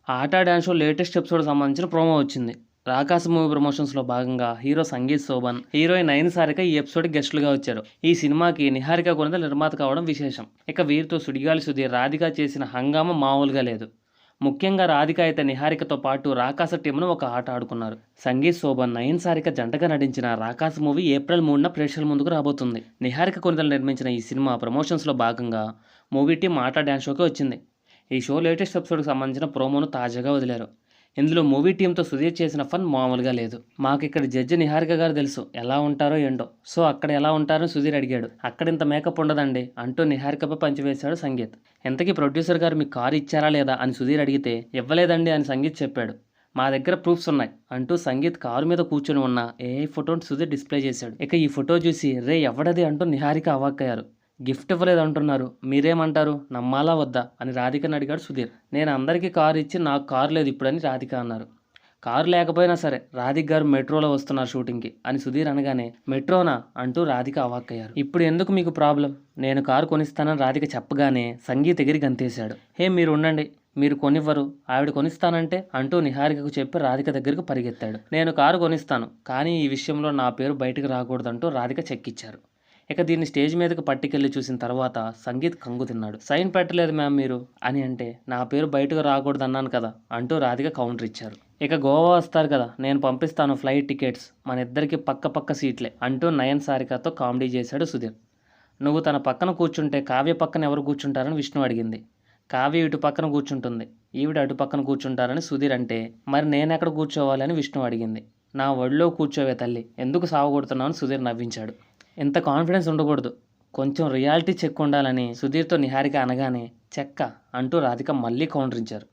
ఆట dance show latest episode సంబంధించిన promo వచ్చింది. రాకాస మూవీ ప్రమోషన్స్లో భాగంగా హీరో సంగీత్ శోభన్, హీరోయిన్ నయన్ సారిక ఈ ఎపిసోడ్కి గెస్టులుగా వచ్చారు. ఈ సినిమాకి నిహారిక కొనిదల నిర్మాత కావడం విశేషం. ఇక వీరితో సుడిగాలి సుధీర్, రాధిక చేసిన హంగామా మామూలుగా లేదు. ముఖ్యంగా రాధిక అయితే నిహారికతో పాటు రాకాస టీంను ఒక ఆట ఆడుకున్నారు. సంగీత్ శోభన్, నయన్ సారిక జంటగా నటించిన రాకాస మూవీ ఏప్రిల్ 3న ప్రేక్షకుల ముందుకు రాబోతుంది. నిహారిక కొనిదల నిర్మించిన ఈ సినిమా ప్రమోషన్స్లో భాగంగా మూవీ టీం ఆట డ్యాన్స్ షోకి వచ్చింది. ఈ షో లేటెస్ట్ ఎపిసోడ్కి సంబంధించిన ప్రోమోను తాజాగా వదిలారు. ఇందులో మూవీ టీంతో సుధీర్ చేసిన ఫన్ మామూలుగా లేదు. మాకు ఇక్కడ జడ్జి నిహారిక గారు తెలుసు, ఎలా ఉంటారో ఏంటో, సో అక్కడ ఎలా ఉంటారని సుధీర్ అడిగాడు. అక్కడ ఇంత మేకప్ ఉండదండి అంటూ నిహారికపై పంచివేశాడు సంగీత్. ఇంతకీ ప్రొడ్యూసర్ గారు మీకు కారు ఇచ్చారా లేదా అని సుధీర్ అడిగితే ఇవ్వలేదండి అని సంగీత్ చెప్పాడు. మా దగ్గర ప్రూఫ్స్ ఉన్నాయి అంటూ సంగీత్ కారు మీద కూర్చొని ఉన్న ఏఐ ఫోటోని సుధీర్ డిస్ప్లే చేశాడు. ఇక ఈ ఫోటో చూసి రే ఎవడది అంటూ నిహారిక అవాక్కయ్యారు. గిఫ్ట్ ఇవ్వలేదు అంటున్నారు, మీరేమంటారు, నమ్మాలా వద్దా అని రాధికని అడిగాడు సుధీర్. నేను అందరికీ కారు ఇచ్చి నాకు కారు లేదు ఇప్పుడని రాధిక అన్నారు. కారు లేకపోయినా సరే రాధిక గారు మెట్రోలో వస్తున్నారు షూటింగ్కి అని సుధీర్ అనగానే మెట్రోనా అంటూ రాధిక అవాక్కయ్యారు. ఇప్పుడు ఎందుకు మీకు ప్రాబ్లం, నేను కారు కొనిస్తానని రాధిక చెప్పగానే సంగీత్ ఎగిరి గంతేశాడు. మీరు ఉండండి, మీరు కొనివ్వరు, ఆవిడ కొనిస్తానంటే అంటూ నిహారికకు చెప్పి రాధిక దగ్గరకు పరిగెత్తాడు. నేను కారు కొనిస్తాను, కానీ ఈ విషయంలో నా పేరు బయటకు రాకూడదంటూ రాధిక చెక్కిచ్చారు. ఇక దీన్ని స్టేజ్ మీదకి పట్టుకెళ్ళి చూసిన తర్వాత సంగీత్ కంగు తిన్నాడు. సైన్ పెట్టలేదు మ్యామ్ మీరు అని అంటే నా పేరు బయటకు రాకూడదు అన్నాను కదా అంటూ రాధిక కౌంటర్ ఇచ్చారు. ఇక గోవా వస్తారు కదా, నేను పంపిస్తాను ఫ్లైట్ టికెట్స్, మన ఇద్దరికి పక్క సీట్లే అంటూ నయన్ సారికతో కామెడీ చేశాడు సుధీర్. నువ్వు తన పక్కన కూర్చుంటే కావ్య పక్కన ఎవరు కూర్చుంటారని విష్ణు అడిగింది. కావ్య ఇటు పక్కన కూర్చుంటుంది, ఈవిడ అటు పక్కన కూర్చుంటారని సుధీర్ అంటే మరి నేనెక్కడ కూర్చోవాలని విష్ణు అడిగింది. నా ఒడిలో కూర్చోవే తల్లి, ఎందుకు సావగొడుతున్నావు అని సుధీర్ నవ్వించాడు. ఇంత కాన్ఫిడెన్స్ ఉండకూడదు, కొంచెం రియాలిటీ చెక్ ఉండాలని సుధీర్తో నిహారిక అనగానే చెక్క అంటూ రాధిక మళ్ళీ కౌంటరించారు.